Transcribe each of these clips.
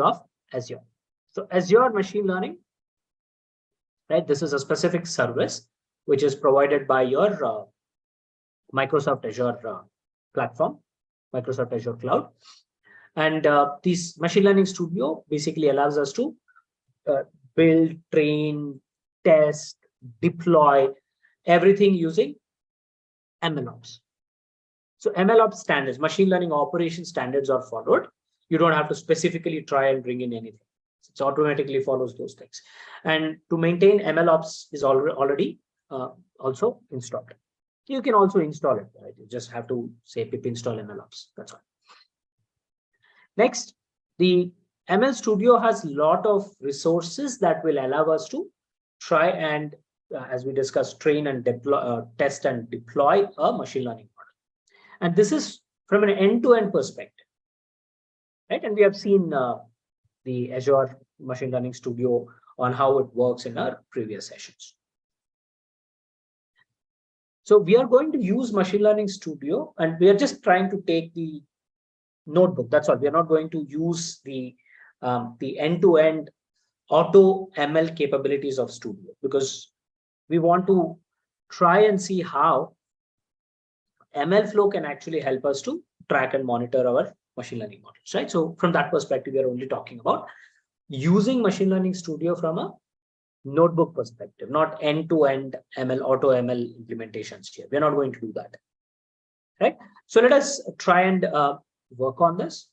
of Azure. So Azure Machine Learning, right? This is a specific service which is provided by your Microsoft Azure platform, Microsoft Azure Cloud. And this Machine Learning Studio basically allows us to build, train, test, deploy everything using MLOps. So MLOps standards, machine learning operation standards are followed. You don't have to specifically try and bring in anything. It automatically follows those things. And to maintain MLOps is already also installed. You can also install it, right? You just have to say pip install MLOps. That's all. Next, the ML Studio has a lot of resources that will allow us to try and, as we discussed, train and deploy, test and deploy a machine learning model. And this is from an end-to-end perspective, right? And we have seen the Azure Machine Learning Studio on how it works in our previous sessions. So we are going to use Machine Learning Studio, and we are just trying to take the notebook. That's all. We are not going to use the end-to-end auto ML capabilities of Studio, because we want to try and see how MLflow can actually help us to track and monitor our machine learning models, right? So from that perspective, we are only talking about using Machine Learning Studio from a notebook perspective, not end-to-end ML, auto ML implementations here. We're not going to do that, right? So let us try and work on this.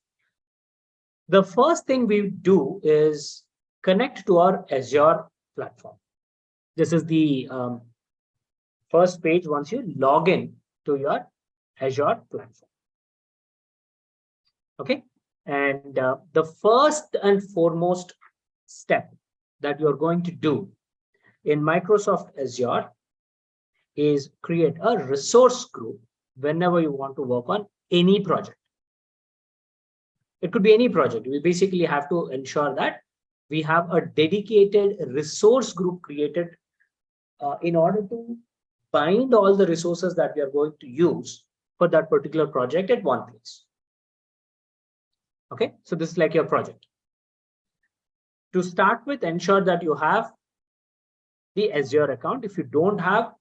The first thing we do is connect to our Azure platform. This is the first page once you log in to your Azure platform. Okay, and the first and foremost step that you're going to do in Microsoft Azure is create a resource group whenever you want to work on any project. It could be any project. We basically have to ensure that we have a dedicated resource group created in order to bind all the resources that we are going to use for that particular project at one place. Okay, so this is like your project. To start with, ensure that you have the Azure account. If you don't have,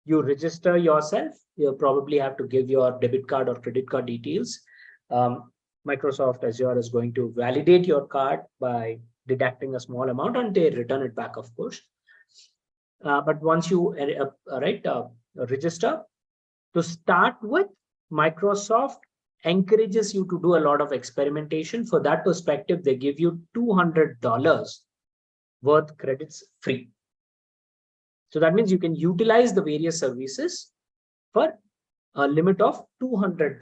you register yourself. You'll probably have to give your debit card or credit card details. Microsoft Azure is going to validate your card by deducting a small amount, and they return it back, of course. But once you register, to start with, Microsoft encourages you to do a lot of experimentation. For that perspective, they give you $200 worth credits free. So that means you can utilize the various services for a limit of $200.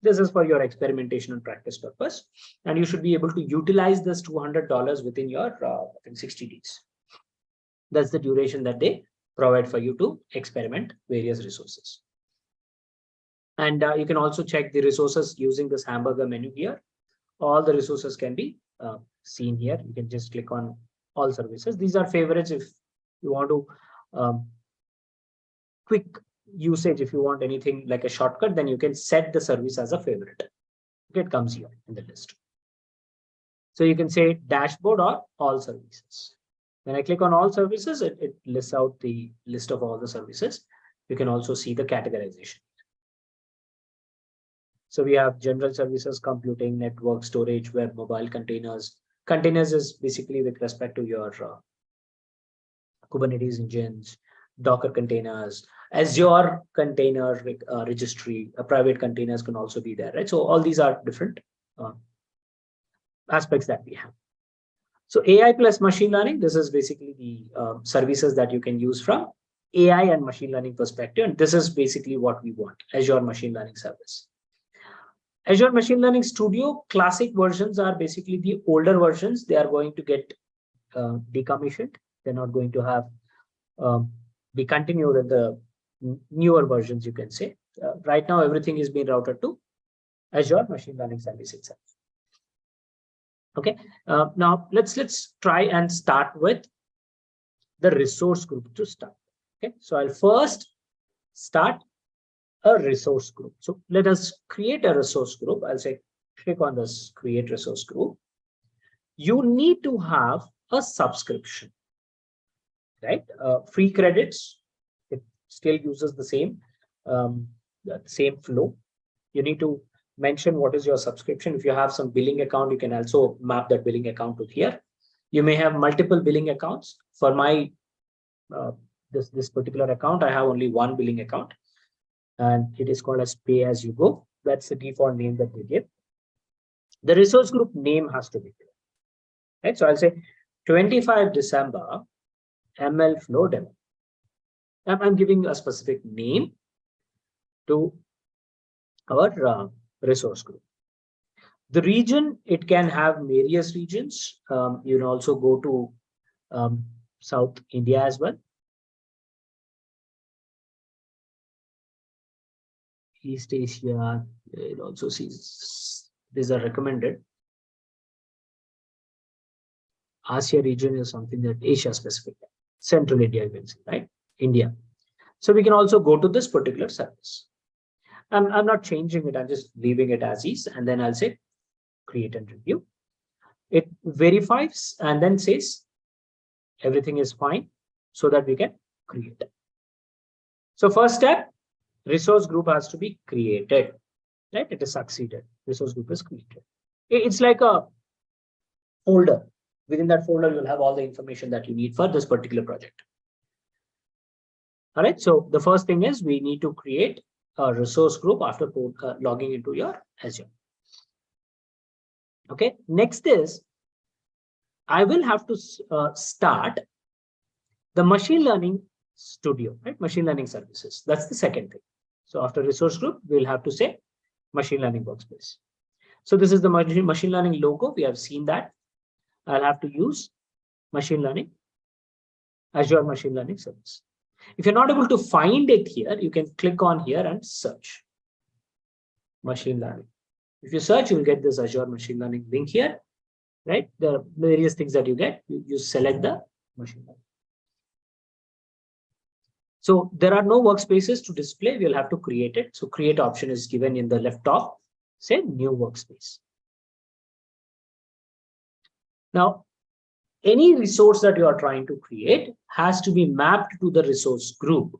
This is for your experimentation and practice purpose, and you should be able to utilize this $200 within your 60 days. That's the duration that they provide for you to experiment various resources. And you can also check the resources using this hamburger menu here. All the resources can be seen here. You can just click on all services. These are favorites if you want to quick usage. If you want anything like a shortcut, then you can set the service as a favorite. It comes here in the list. So you can say dashboard or all services. When I click on all services, it lists out the list of all the services. You can also see the categorization. So we have general services, computing, network, storage, web, mobile, containers. Containers is basically with respect to your Kubernetes engines, Docker containers, Azure container registry, private containers can also be there, right? So all these are different aspects that we have. So AI plus machine learning, this is basically the services that you can use from AI and machine learning perspective. And this is basically what we want, Azure Machine Learning Service. Azure Machine Learning Studio classic versions are basically the older versions. They are going to get decommissioned. They're not going to have be continued in the newer versions, you can say. Right now, everything is being routed to Azure Machine Learning Service itself. Okay, now let's try and start with the resource group to start. Okay, so I'll first start a resource group. So let us create a resource group. I'll say click on this create resource group. you need to have a subscription, right? Free credits, it still uses the same flow. You need to mention what is your subscription. If you have some billing account, you can also map that billing account to here. You may have multiple billing accounts. For my this particular account, I have only one billing account, and it is called as pay as you go. That's the default name that we give. The resource group name has to be clear, right? So I'll say 25 December MLflow demo. I'm giving a specific name to our resource group. The region, it can have various regions. You can also go to South India as well. East Asia, it also sees these are recommended. Asia region is something that Asia specific. Central India, you can see, right? India. So we can also go to this particular service. I'm not changing it, I'm just leaving it as is, and then I'll say create and review. It verifies and then says everything is fine so that we can create it. So first step, resource group has to be created, right? It is succeeded. Resource group is created. It's like a folder. Within that folder, you'll have all the information that you need for this particular project. All right. So the first thing is we need to create a resource group after logging into your Azure. Okay. Next is I will have to start the machine learning studio, right? Machine learning services. That's the second thing. So after resource group, we'll have to say machine learning workspace. So this is the machine learning logo. We have seen that. I'll have to use machine learning, Azure Machine Learning Service. If you're not able to find it here, you can click on here and search machine learning. If you search, you'll get this Azure Machine Learning link here, right? There are various things that you get. You select the machine learning. So there are no workspaces to display. We'll have to create it. So create option is given in the left top, say new workspace. Now, any resource that you are trying to create has to be mapped to the resource group.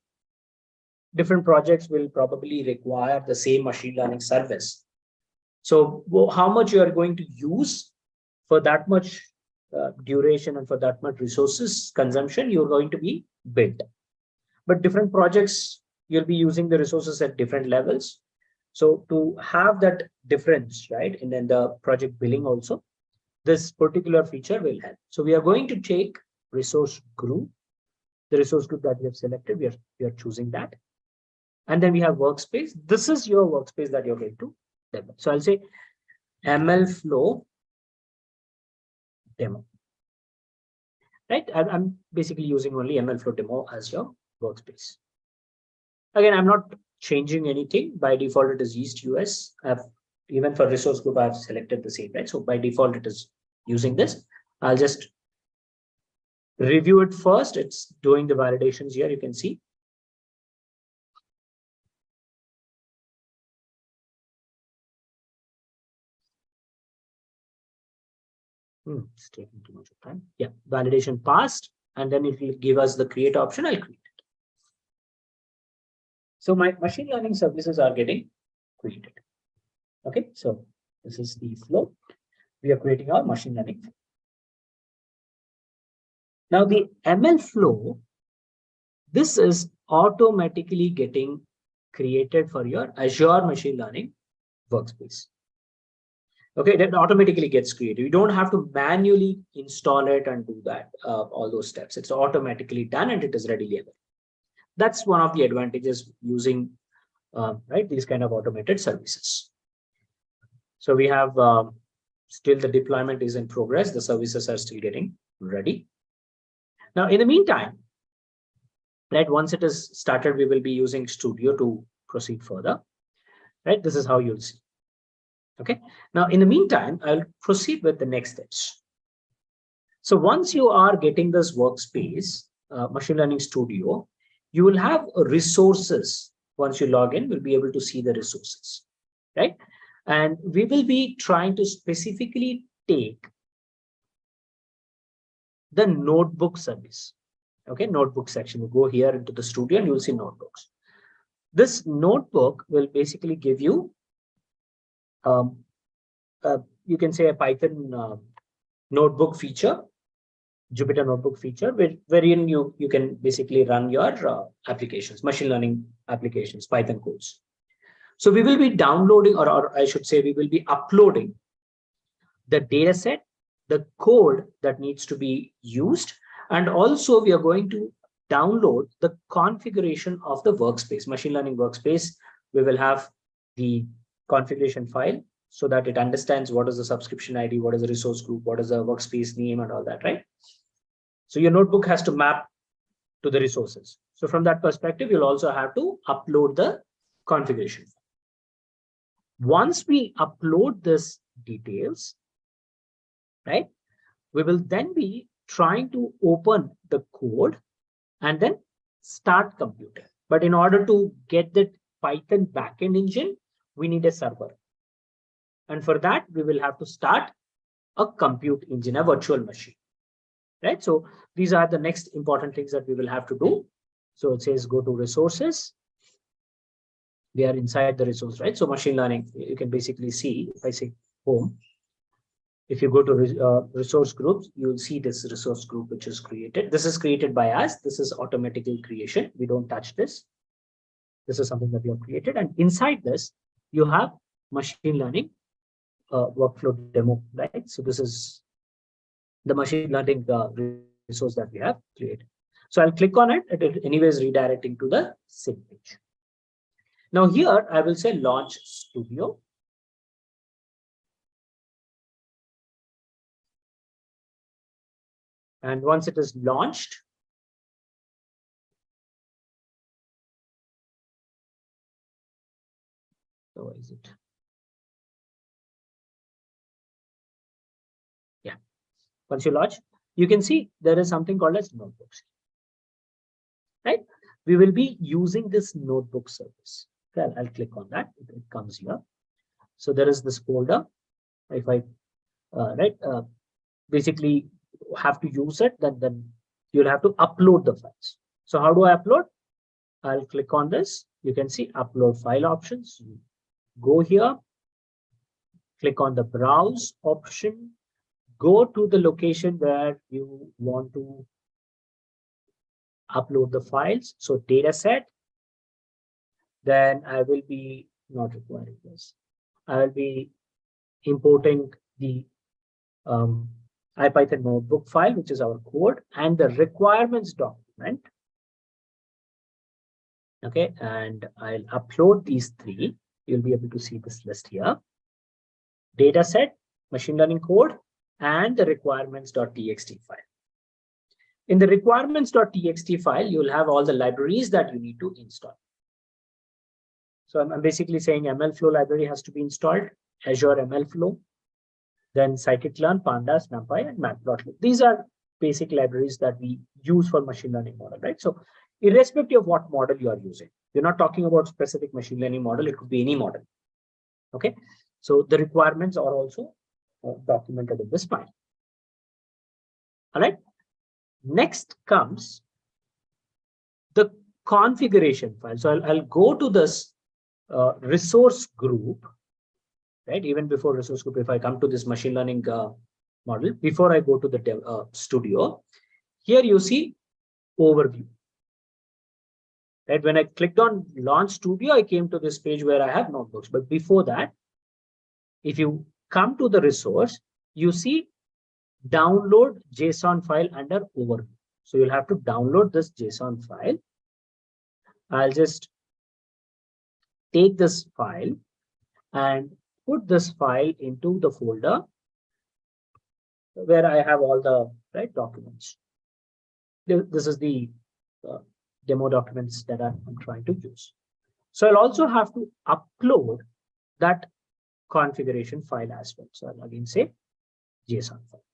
Different projects will probably require the same machine learning service. So how much you are going to use for that much duration and for that much resources consumption, you're going to be built. But different projects, you'll be using the resources at different levels. So to have that difference, right, and then the project billing also, this particular feature will help. So we are going to take resource group, the resource group that we have selected, we are choosing that. And then we have workspace. This is your workspace that you're going to demo. So I'll say MLflow demo. Right? I'm basically using only MLflow demo as your workspace. Again, I'm not changing anything. By default, it is East US. Even for resource group, I've selected the same, right? So by default, it is using this. I'll just review it first. It's doing the validations here. You can see. It's taking too much time. Yeah, validation passed, and then it will give us the create option. I'll create it. So my machine learning services are getting created. Okay, so this is the flow. We are creating our machine learning flow. Now the MLflow, this is automatically getting created for your Azure Machine Learning workspace. Okay, that automatically gets created. You don't have to manually install it and do that, all those steps. It's automatically done and it is readily available. That's one of the advantages using right, these kind of automated services. So we have still the deployment is in progress. The services are still getting ready. Now, in the meantime, right, once it is started, we will be using Studio to proceed further. Right, this is how you'll see. Okay, now in the meantime, I'll proceed with the next steps. So once you are getting this workspace, Machine Learning Studio, you will have resources. Once you log in, we'll be able to see the resources, right? And we will be trying to specifically take the notebook service. Okay, notebook section. You go here into the studio and you'll see notebooks. This notebook will basically give you, you can say, a Python notebook feature, Jupyter notebook feature, wherein you can basically run your applications, machine learning applications, Python codes. So we will be downloading, or I should say, we will be uploading the data set, the code that needs to be used, and also we are going to download the configuration of the workspace, machine learning workspace. We will have the configuration file so that it understands what is the subscription ID, what is the resource group, what is the workspace name, and all that, right? So your notebook has to map to the resources. So from that perspective, you'll also have to upload the configuration. Once we upload this details, right, we will then be trying to open the code and then start computing. But in order to get that Python backend engine, we need a server. And for that, we will have to start a compute engine, a virtual machine, right? So these are the next important things that we will have to do. So it says go to resources. We are inside the resource, right? So machine learning, you can basically see, if I say home, if you go to resource groups, you'll see this resource group which is created. This is created by us. This is automatical creation. We don't touch this. This is something that we have created. And inside this, you have machine learning workflow demo, right? So this is the machine learning resource that we have created. So I'll click on it. It is anyways redirecting to the same page. Now here, I will say launch studio. And once it is launched, so is it? Yeah. Once you launch, you can see there is something called as notebooks, right? We will be using this notebook service. Okay, I'll click on that. It comes here. So there is this folder. If I basically have to use it, then you'll have to upload the files. So how do I upload? I'll click on this. You can see upload file options. Go here, click on the browse option, go to the location where you want to upload the files. So data set, then I will be not requiring this. I will be importing the IPython notebook file, which is our code, and the requirements document. Okay, and I'll upload these three. You'll be able to see this list here. Data set, machine learning code, and the requirements.txt file. In the requirements.txt file, you'll have all the libraries that you need to install. So I'm basically saying MLflow library has to be installed, Azure MLflow, then scikit-learn, pandas, numpy, and matplotlib. These are basic libraries that we use for machine learning model, right? So irrespective of what model you are using, we're not talking about specific machine learning model. It could be any model. Okay, so the requirements are also documented in this file. All right. Next comes the configuration file. So I'll go to this resource group, right? Even before resource group, if I come to this machine learning model, before I go to the studio, here you see overview. Right? When I clicked on launch studio, I came to this page where I have notebooks. But before that, if you come to the resource, you see download JSON file under overview. So you'll have to download this JSON file. I'll just take this file and put this file into the folder where I have all the right documents. This is the demo documents that I'm trying to use. So I'll also have to upload that configuration file as well. So I'll again say JSON file.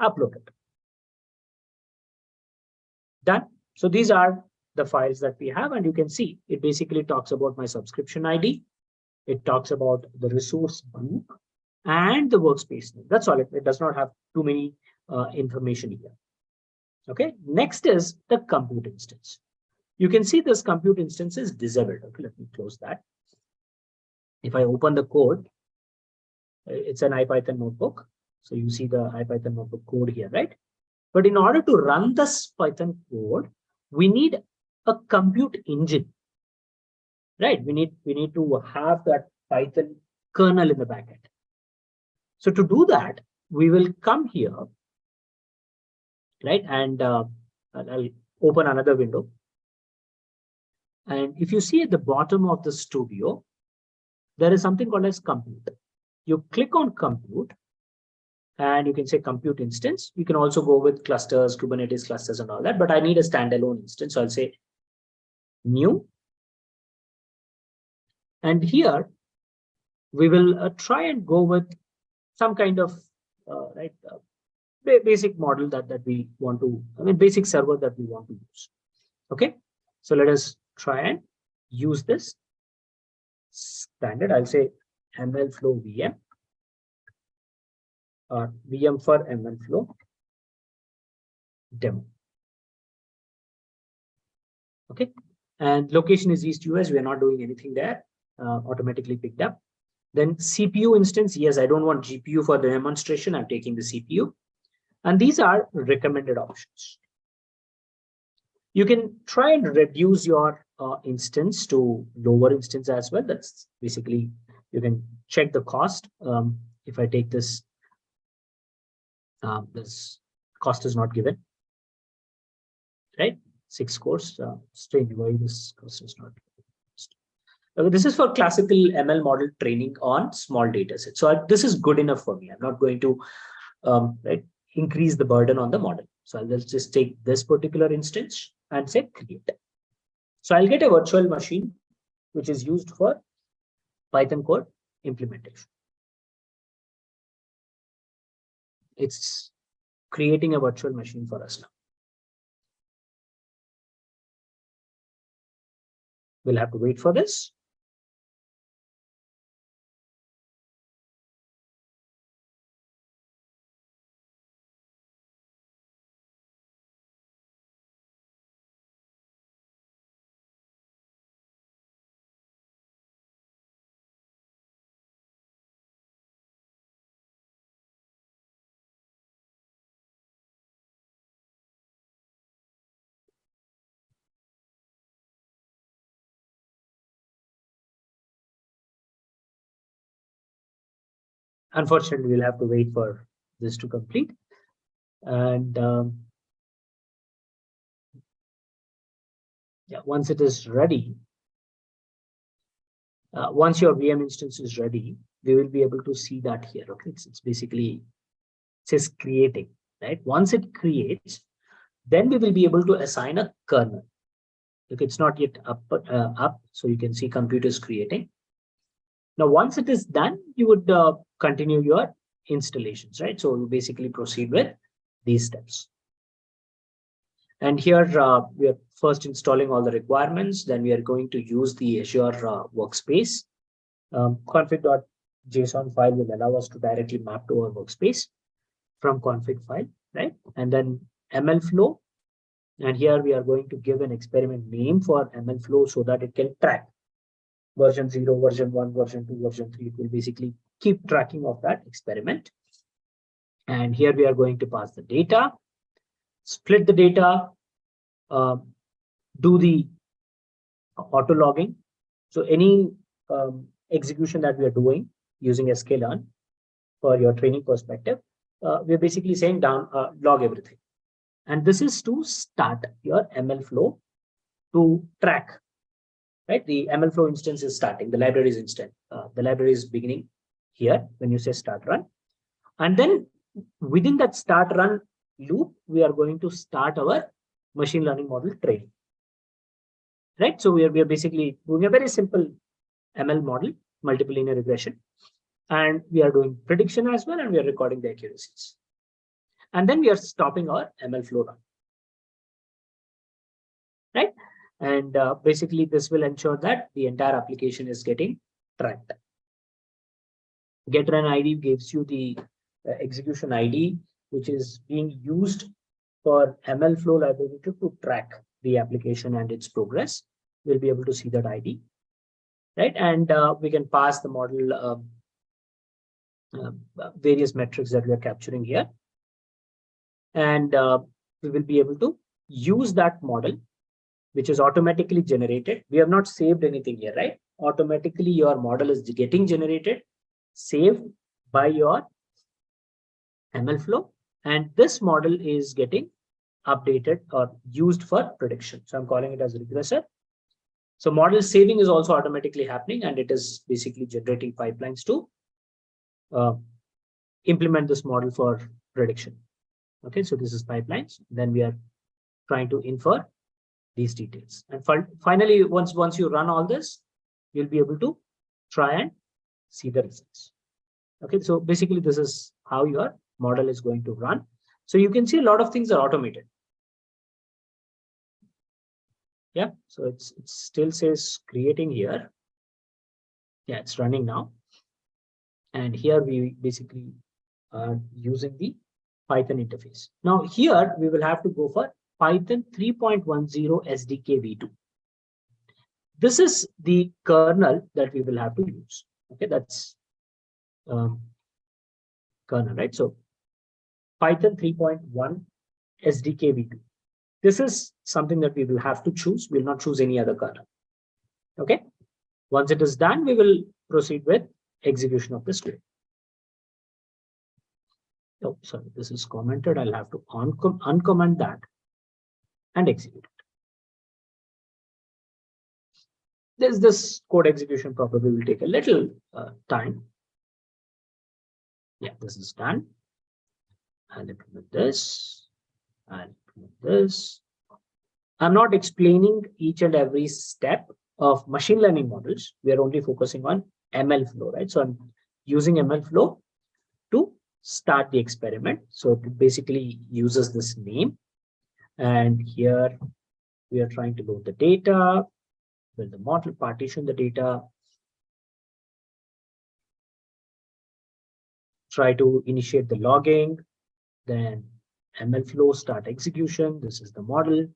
Upload it. Done. So these are the files that we have, and you can see it basically talks about my subscription ID. It talks about the resource group. and the workspace name. That's all. It does not have too many information here. Okay. Next is the compute instance. You can see this compute instance is disabled. Okay, let me close that. If I open the code, it's an IPython notebook. So you see the IPython notebook code here, right? But in order to run this Python code, we need a compute engine, right? We need to have that Python kernel in the backend. So to do that, we will come here, right? And I'll open another window. And if you see at the bottom of the studio, there is something called as compute. You click on compute, and you can say compute instance. You can also go with clusters, Kubernetes clusters and all that, but I need a standalone instance. So I'll say new. And here we will try and go with some kind of basic model that we want to, basic server that we want to use. Okay, so let us try and use this standard. I'll say MLflow VM, or VM for MLflow demo. Okay, and location is East US. We are not doing anything there. Automatically picked up. Then CPU instance. Yes, I don't want GPU for the demonstration. I'm taking the CPU. And these are recommended options. You can try and reduce your instance to lower instance as well. That's basically, you can check the cost. If I take this, this cost is not given, right? 6 cores. Strange why this cost is not given. This is for classical ML model training on small data sets. So this is good enough for me. I'm not going to increase the burden on the model. So I'll just take this particular instance and say create. So I'll get a virtual machine, which is used for Python code implementation. It's creating a virtual machine for us now. We'll have to wait for this. Unfortunately, we'll have to wait for this to complete. And yeah, once it is ready, once your VM instance is ready, we will be able to see that here. Okay, it's basically, it says creating, right? Once it creates, then we will be able to assign a kernel. If it's not yet up, so you can see compute is creating. Now, once it is done, you would continue your installations, right? So you basically proceed with these steps. And here we are first installing all the requirements. Then we are going to use the Azure workspace. Config.json file will allow us to directly map to our workspace from config file, right? And then MLflow. And here we are going to give an experiment name for MLflow so that it can track version 0, version 1, version 2, version 3. It will basically keep tracking of that experiment. And here we are going to pass the data, split the data, do the auto logging. So any execution that we are doing using sklearn for your training perspective, we're basically saying down log everything. And this is to start your MLflow to track, right? The MLflow instance is starting, the library is instant. The library is beginning here when you say start run. And then within that start run loop, we are going to start our machine learning model training, right? So we are basically doing a very simple ML model, multiple linear regression, and we are doing prediction as well, and we are recording the accuracies. And then we are stopping our MLflow run, right? And basically this will ensure that the entire application is getting tracked. Getter an ID gives you the execution ID, which is being used for MLflow library to track the application and its progress. We'll be able to see that ID, right? And we can pass the model various metrics that we are capturing here. And we will be able to use that model, which is automatically generated. We have not saved anything here, right? Automatically, your model is getting generated, saved by your MLflow, and this model is getting updated or used for prediction. So I'm calling it as a regressor. So model saving is also automatically happening, and it is basically generating pipelines to implement this model for prediction. Okay, so this is pipelines. Then we are trying to infer these details. And finally, once you run all this, you'll be able to try and see the results. Okay, so basically this is how your model is going to run. So you can see a lot of things are automated. Yeah, so it still says creating here. Yeah, it's running now. And here we basically are using the Python interface. Now here we will have to go for Python 3.10 SDK v2. This is the kernel that we will have to use. Okay, that's kernel, right? So Python 3.1 SDK v2. This is something that we will have to choose. We'll not choose any other kernel. Okay. Once it is done, we will proceed with execution of the script. Oh, sorry, this is commented. I'll have to uncomment that and execute it. This code execution probably will take a little time. Yeah, this is done. I'll implement this. I'll implement this. I'm not explaining each and every step of machine learning models. We are only focusing on MLflow, right? So I'm using MLflow to start the experiment. So it basically uses this name. And here we are trying to load the data, build the model, partition the data, try to initiate the logging, then MLflow start execution. This is the model.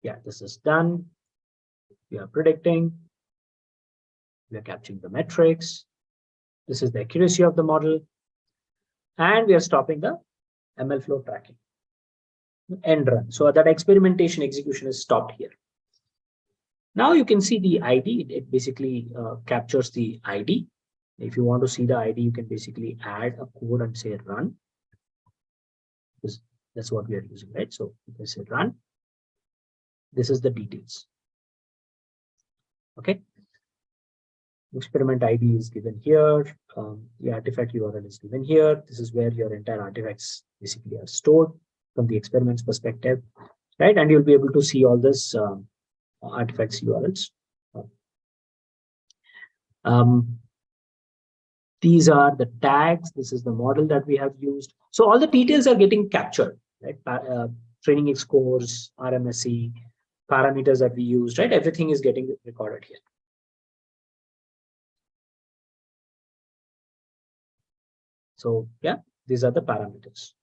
Yeah, this is done. We are predicting. We are capturing the metrics. This is the accuracy of the model. And we are stopping the MLflow tracking. End run. So that experimentation execution is stopped here. Now you can see the ID. It basically captures the ID. If you want to see the ID, you can basically add a code and say run. That's what we are using, right? So you can say run. This is the details. Okay. Experiment ID is given here. The artifact URL is given here. This is where your entire artifacts basically are stored from the experiments perspective, right? And you'll be able to see all this artifacts URLs. These are the tags. This is the model that we have used. So all the details are getting captured, right? Training scores, RMSE, parameters that we used, right? Everything is getting recorded here. So yeah, these are the parameters.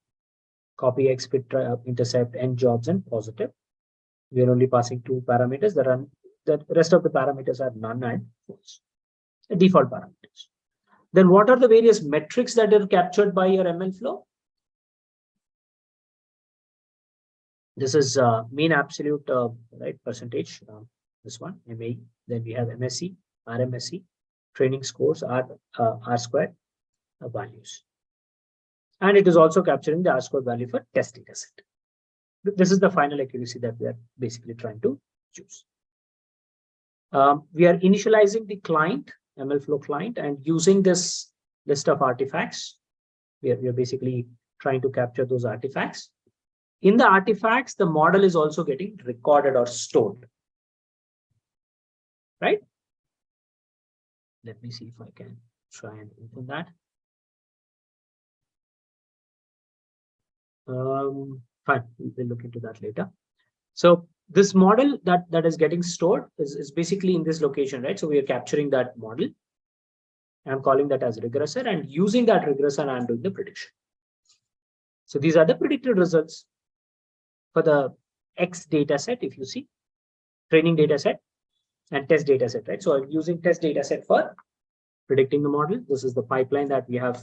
Copy, X, fit, intercept, end jobs, and positive. We are only passing two parameters. The rest of the parameters are none and false. The default parameters. Then what are the various metrics that are captured by your MLflow? This is mean absolute right percentage. This one, MAE. Then we have MSE, RMSE, training scores, R squared values. And it is also capturing the R squared value for test data set. This is the final accuracy that we are basically trying to choose. We are initializing the client, MLflow client, and using this list of artifacts. We are basically trying to capture those artifacts. In the artifacts, the model is also getting recorded or stored. Right? Let me see if I can try and open that. Fine, we'll look into that later. So this model that is getting stored is basically in this location, right? So we are capturing that model. I'm calling that as regressor, and using that regressor, I'm doing the prediction. So these are the predicted results for the X data set, if you see, training data set and test data set, right? So I'm using test data set for predicting the model. This is the pipeline that we have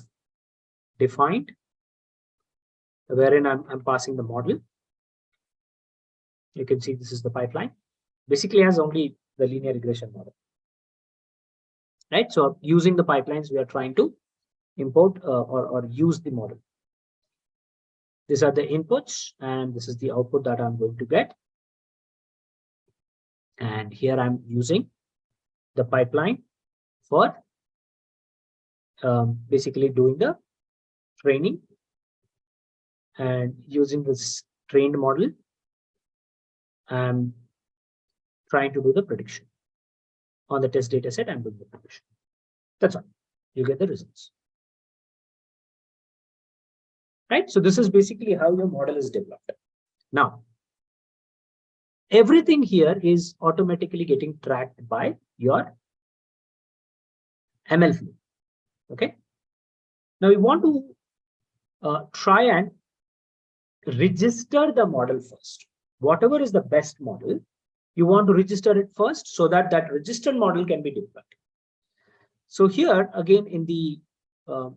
defined, wherein I'm passing the model. You can see this is the pipeline. Basically has only the linear regression model, right? So using the pipelines, we are trying to import or use the model. These are the inputs, and this is the output that I'm going to get. And here I'm using the pipeline for basically doing the training, and using this trained model, I'm trying to do the prediction. On the test data set, I'm doing the prediction. That's all. You get the results. Right? So this is basically how your model is developed. Now, everything here is automatically getting tracked by your MLflow. Okay. Now we want to try and register the model first. Whatever is the best model, you want to register it first so that that registered model can be deployed. So here again in the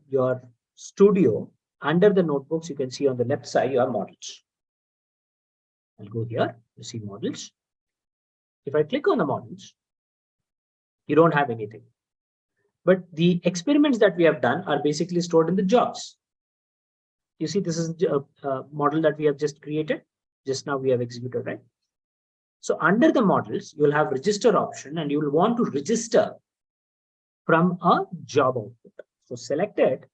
your studio, under the notebooks, you can see on the left side your models. I'll go here, you see models. If I click on the models, you don't have anything. But the experiments that we have done are basically stored in the jobs. You see, this is a model that we have just created. Just now we have executed, right? So under the models, you'll have register option, and you will want to register from a job output. So select it,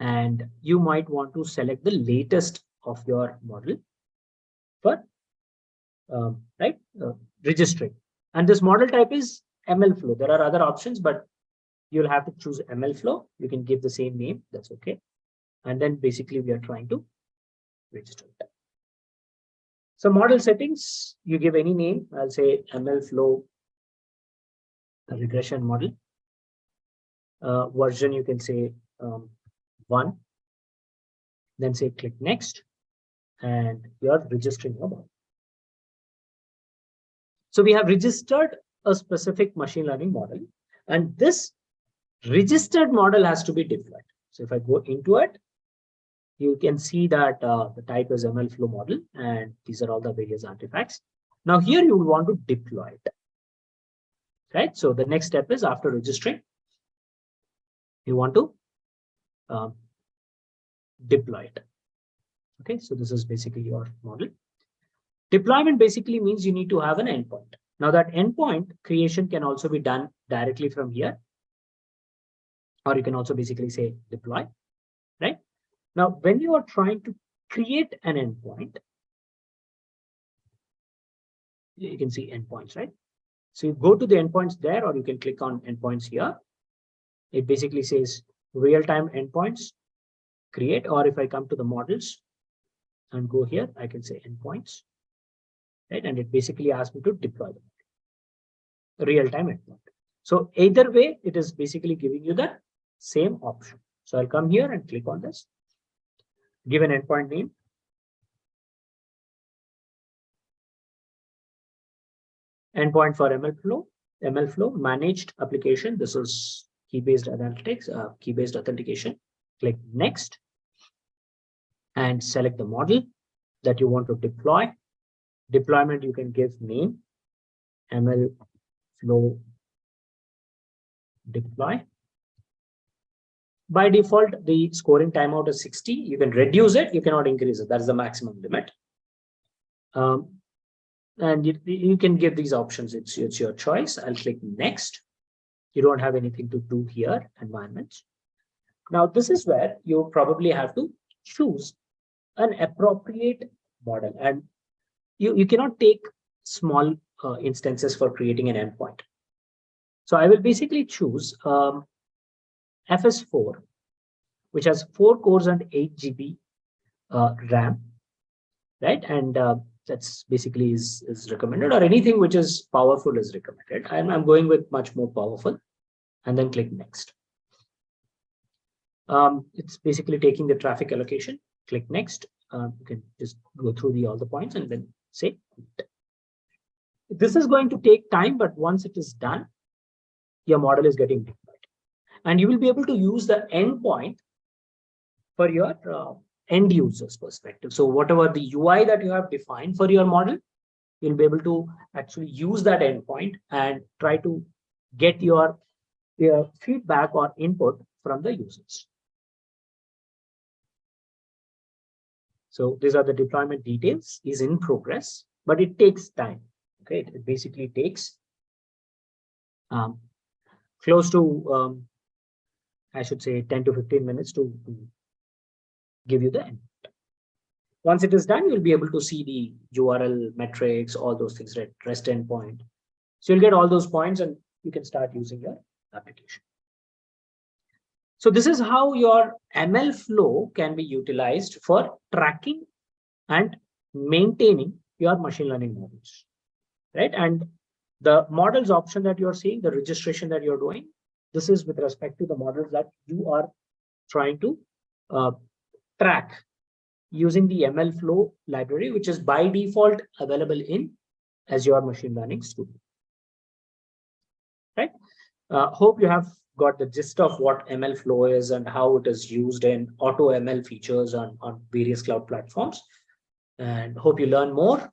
and you might want to select the latest of your model for registering. And this model type is MLflow. There are other options, but you'll have to choose MLflow. You can give the same name, that's okay. And then basically we are trying to register it. So model settings, you give any name. I'll say MLflow regression model. Version, you can say 1. Then say click next, and you're registering your model. So we have registered a specific machine learning model, and this registered model has to be deployed. So if I go into it, you can see that the type is MLflow model, and these are all the various artifacts. Now here you will want to deploy it, right? So the next step is, after registering, you want to deploy it. Okay, so this is basically your model. Deployment basically means you need to have an endpoint. Now that endpoint creation can also be done directly from here, or you can also basically say deploy, right? Now, when you are trying to create an endpoint, you can see endpoints, right? So you go to the endpoints there, or you can click on endpoints here. It basically says real-time endpoints, create, or if I come to the models and go here, I can say endpoints, right? And it basically asks me to deploy the real-time endpoint. So either way, it is basically giving you the same option. So I'll come here and click on this, give an endpoint name. Endpoint for MLflow managed application. This is key-based analytics, key-based authentication. Click next and select the model that you want to deploy. Deployment, you can give name, MLflow deploy. By default, the scoring timeout is 60. You can reduce it, you cannot increase it. That's the maximum limit. And you can give these options. It's your choice. I'll click next. You don't have anything to do here, environments. Now, this is where you probably have to choose an appropriate model, and you cannot take small instances for creating an endpoint. So I will basically choose FS4, which has 4 cores and 8 GB RAM, right? And that's basically is recommended, or anything which is powerful is recommended. I'm going with much more powerful, and then click next. It's basically taking the traffic allocation. Click next. You can just go through all the points and then say. This is going to take time, but once it is done, your model is getting deployed, and you will be able to use the endpoint for your end users perspective. So whatever the UI that you have defined for your model, you'll be able to actually use that endpoint and try to get your feedback or input from the users. So these are the deployment details, is in progress, but it takes time. Okay, it basically takes close to I should say 10 to 15 minutes to give you the input. Once it is done, you'll be able to see the URL metrics, all those things, right? REST endpoint. So you'll get all those points and you can start using your application. So this is how your MLflow can be utilized for tracking and maintaining your machine learning models, right? And the models option that you're seeing, the registration that you're doing, this is with respect to the models that you are trying to track using the MLflow library, which is by default available in Azure Machine Learning Studio, right? Hope you have got the gist of what MLflow is and how it is used in auto ML features on various cloud platforms. And hope you learn more